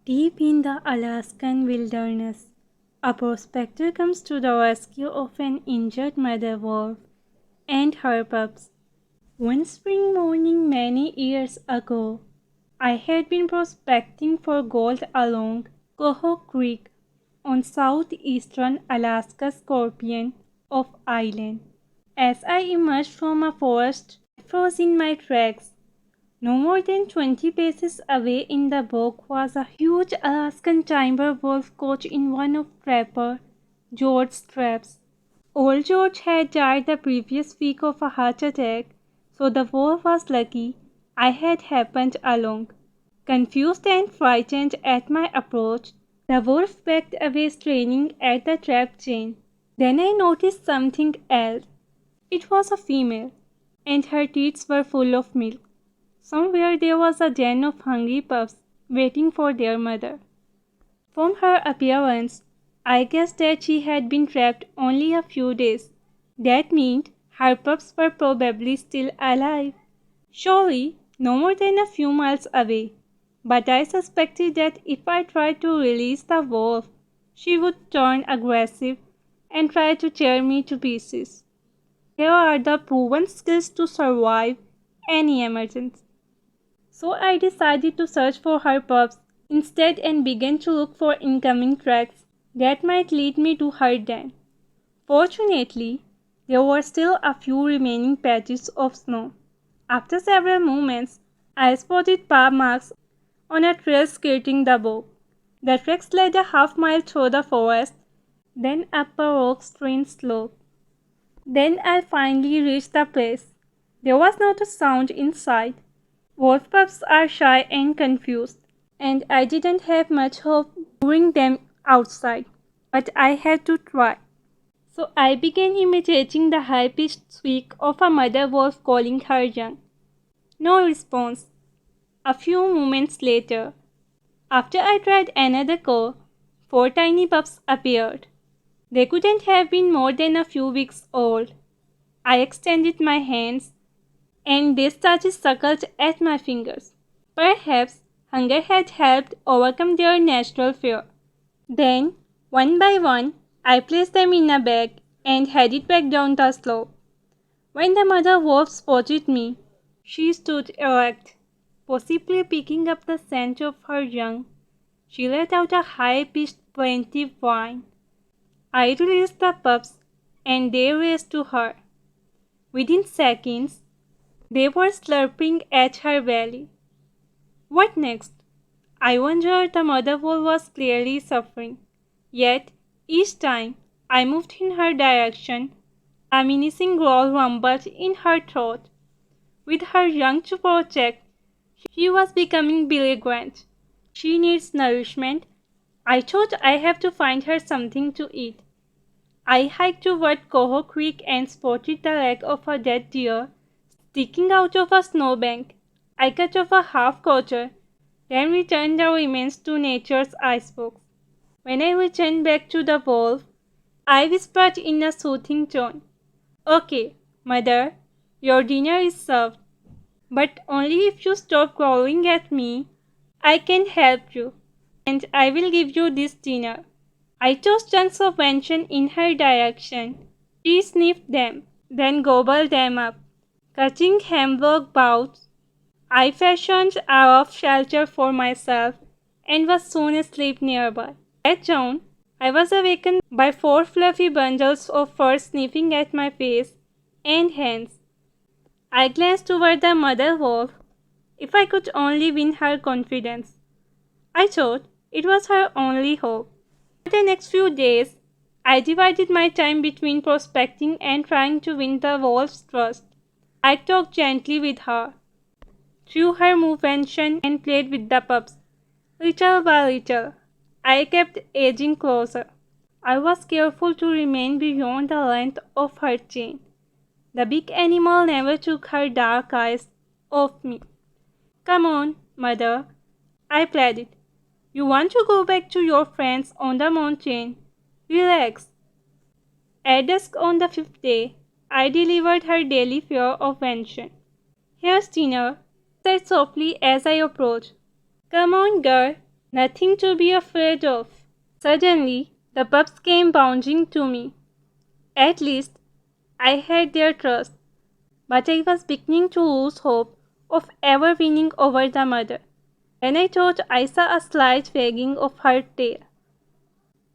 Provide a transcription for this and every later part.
Deep in the Alaskan wilderness, a prospector comes to the rescue of an injured mother wolf and her pups. One spring morning many years ago, I had been prospecting for gold along Coho Creek on southeastern Alaska Scorpion of Island. As I emerged from a forest, I froze in my tracks. No more than 20 paces away in the book was a huge Alaskan timber wolf caught in one of Trapper George's traps. Old George had died the previous week of a heart attack, so the wolf was lucky I had happened along. Confused and frightened at my approach, the wolf backed away, straining at the trap chain. Then I noticed something else. It was a female, and her teats were full of milk. Somewhere there was a den of hungry pups waiting for their mother. From her appearance, I guessed that she had been trapped only a few days. That meant her pups were probably still alive. Surely no more than a few miles away. But I suspected that if I tried to release the wolf, she would turn aggressive and try to tear me to pieces. Here are the proven skills to survive any emergency. So I decided to search for her pups instead and began to look for incoming tracks that might lead me to her den. Fortunately, there were still a few remaining patches of snow. After several moments, I spotted paw marks on a trail skirting the bog. The tracks led a half-mile through the forest, then up a rock-strewn slope. Then I finally reached the place. There was not a sound in sight. Wolf pups are shy and confused, and I didn't have much hope luring them outside, but I had to try. So I began imitating the high-pitched squeak of a mother wolf calling her young. No response. A few moments later, after I tried another call, 4 tiny pups appeared. They couldn't have been more than a few weeks old. I extended my hands, and they started suckled at my fingers. Perhaps hunger had helped overcome their natural fear. Then, one by one, I placed them in a bag and headed back down the slope. When the mother wolf spotted me, she stood erect, possibly picking up the scent of her young. She let out a high-pitched plaintive whine. I released the pups, and they raced to her. Within seconds, they were slurping at her belly. What next? I wondered. The mother wolf was clearly suffering. Yet, each time I moved in her direction, a menacing growl rumbled in her throat. With her young to protect, she was becoming belligerent. She needs nourishment. I thought I have to find her something to eat. I hiked toward Coho Creek and spotted the leg of a dead deer sticking out of a snowbank. I cut off a half-quarter, then returned the remains to nature's icebox. When I returned back to the wolf, I whispered in a soothing tone, "Okay, mother, your dinner is served, but only if you stop growling at me. I can help you, and I will give you this dinner." I tossed chunks of venison in her direction. She sniffed them, then gobbled them up. Cutting hemlock boughs, I fashioned a rough shelter for myself and was soon asleep nearby. At dawn, I was awakened by 4 fluffy bundles of fur sniffing at my face and hands. I glanced toward the mother wolf. If I could only win her confidence. I thought it was her only hope. For the next few days, I divided my time between prospecting and trying to win the wolf's trust. I talked gently with her, threw her movement and played with the pups. Little by little, I kept edging closer. I was careful to remain beyond the length of her chain. The big animal never took her dark eyes off me. "Come on, mother," I pleaded. "You want to go back to your friends on the mountain. Relax." At dusk on the 5th day, I delivered her daily fare of venison. "Here's dinner," I said softly as I approached. "Come on, girl. Nothing to be afraid of. Suddenly, the pups came bounding to me. At least, I had their trust, but I was beginning to lose hope of ever winning over the mother. Then I thought I saw a slight wagging of her tail.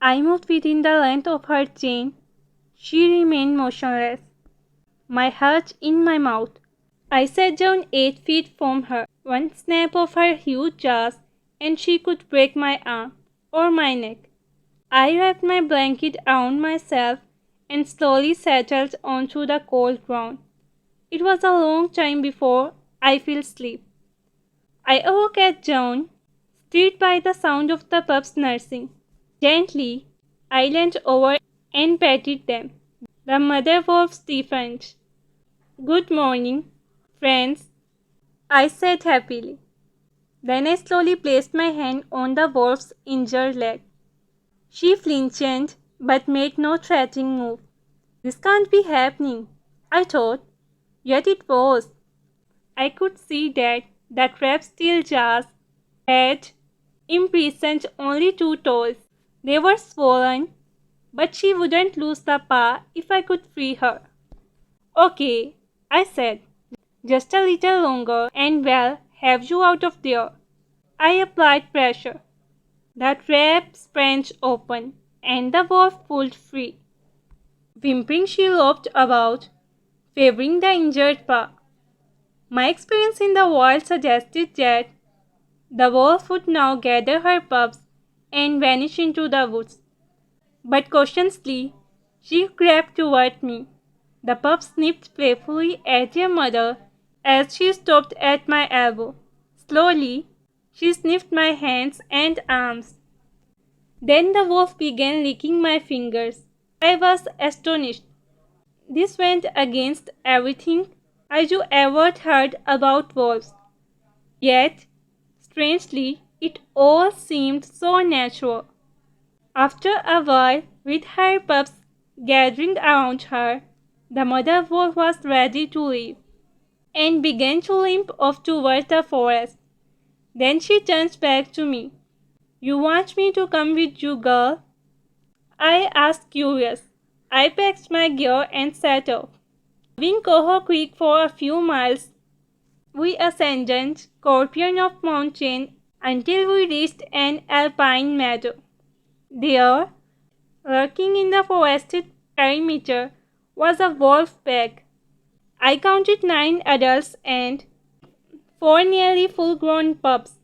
I moved within the length of her chain. She remained motionless, my heart in my mouth. I sat down 8 feet from her. One snap of her huge jaws, and she could break my arm or my neck. I wrapped my blanket around myself and slowly settled onto the cold ground. It was a long time before I fell asleep. I awoke at dawn, stirred by the sound of the pups nursing. Gently, I leaned over and patted them. The mother wolf stiffened. "Good morning, friends," I said happily. Then I slowly placed my hand on the wolf's injured leg. She flinched but made no threatening move. This can't be happening, I thought. Yet it was. I could see that the trap steel jaws had imprisoned only 2 toes. They were swollen, but she wouldn't lose the paw if I could free her. "Okay," I said, "just a little longer and we'll have you out of there." I applied pressure. The trap sprang open, and the wolf pulled free. Whimpering, she loped about, favoring the injured paw. My experience in the wild suggested that the wolf would now gather her pups and vanish into the woods. But cautiously, she crept toward me. The pups sniffed playfully at their mother as she stopped at my elbow. Slowly, she sniffed my hands and arms. Then the wolf began licking my fingers. I was astonished. This went against everything I had ever heard about wolves. Yet, strangely, it all seemed so natural. After a while, with her pups gathering around her, the mother wolf was ready to leave and began to limp off toward the forest. Then she turned back to me. "You want me to come with you, girl?" I asked, curious. I packed my gear and set off. Leaving Coho Creek for a few miles, we ascended Scorpion of Mountain until we reached an alpine meadow. There, lurking in the forested perimeter, was a wolf pack. I counted 9 adults and 4 nearly full-grown pups.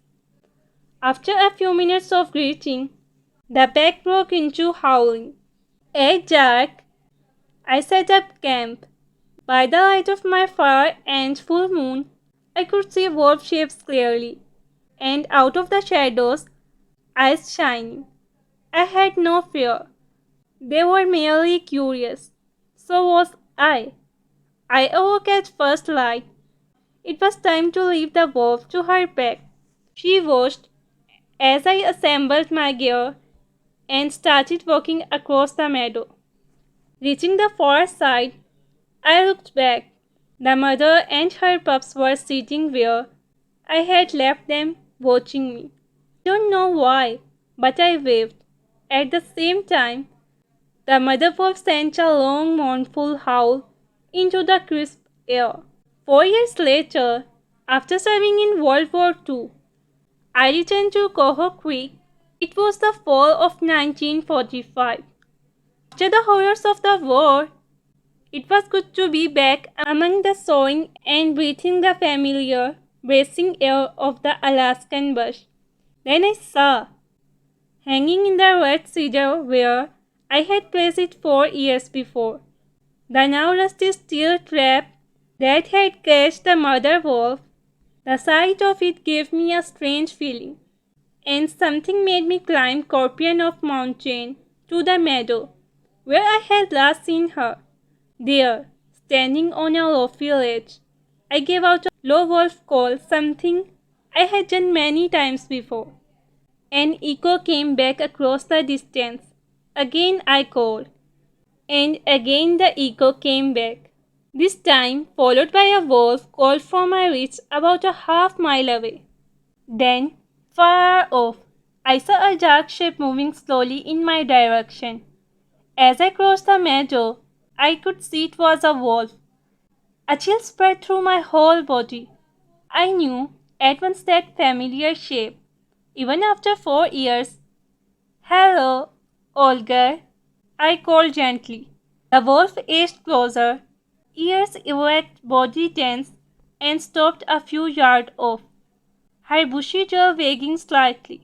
After a few minutes of greeting, the pack broke into howling. At dark, I set up camp. By the light of my fire and full moon, I could see wolf shapes clearly, and out of the shadows, eyes shining. I had no fear. They were merely curious. So was I. I awoke at first light. It was time to leave the wolf to her pack. She watched as I assembled my gear and started walking across the meadow. Reaching the far side, I looked back. The mother and her pups were sitting where I had left them, watching me. Don't know why, but I waved. At the same time, the mother wolf sent a long, mournful howl into the crisp air. 4 years later, after serving in World War II, I returned to Coho Creek. It was the fall of 1945. After the horrors of the war, it was good to be back among the sowing and breathing the familiar, bracing air of the Alaskan bush. Then I saw, hanging in the red cedar where I had placed it 4 years before, the now rusty steel trap that had caged the mother wolf. The sight of it gave me a strange feeling, and something made me climb Scorpion of Mountain to the meadow where I had last seen her. There, standing on a lofty ledge, I gave out a low wolf call, something I had done many times before. An echo came back across the distance. Again I called, and again the echo came back. This time followed by a wolf called from my reach about a half mile away. Then, far off, I saw a dark shape moving slowly in my direction. As I crossed the meadow, I could see it was a wolf. A chill spread through my whole body. I knew at once that familiar shape. Even after 4 years, "Hello, Olga," I called gently. The wolf edged closer, ears erect, body tense, and stopped a few yards off, her bushy tail wagging slightly.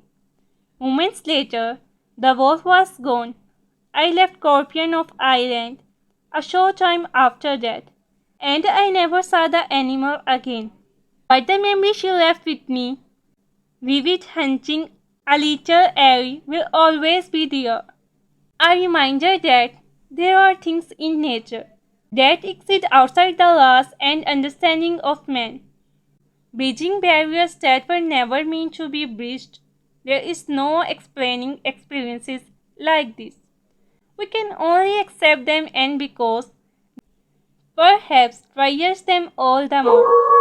Moments later, the wolf was gone. I left Scorpion of Island a short time after that, and I never saw the animal again. But the memory she left with me, vivid, hunting, a little airy, will always be there. A reminder that there are things in nature that exist outside the laws and understanding of man, bridging barriers that were never meant to be bridged. There is no explaining experiences like this. We can only accept them, and because perhaps treasure them all the more.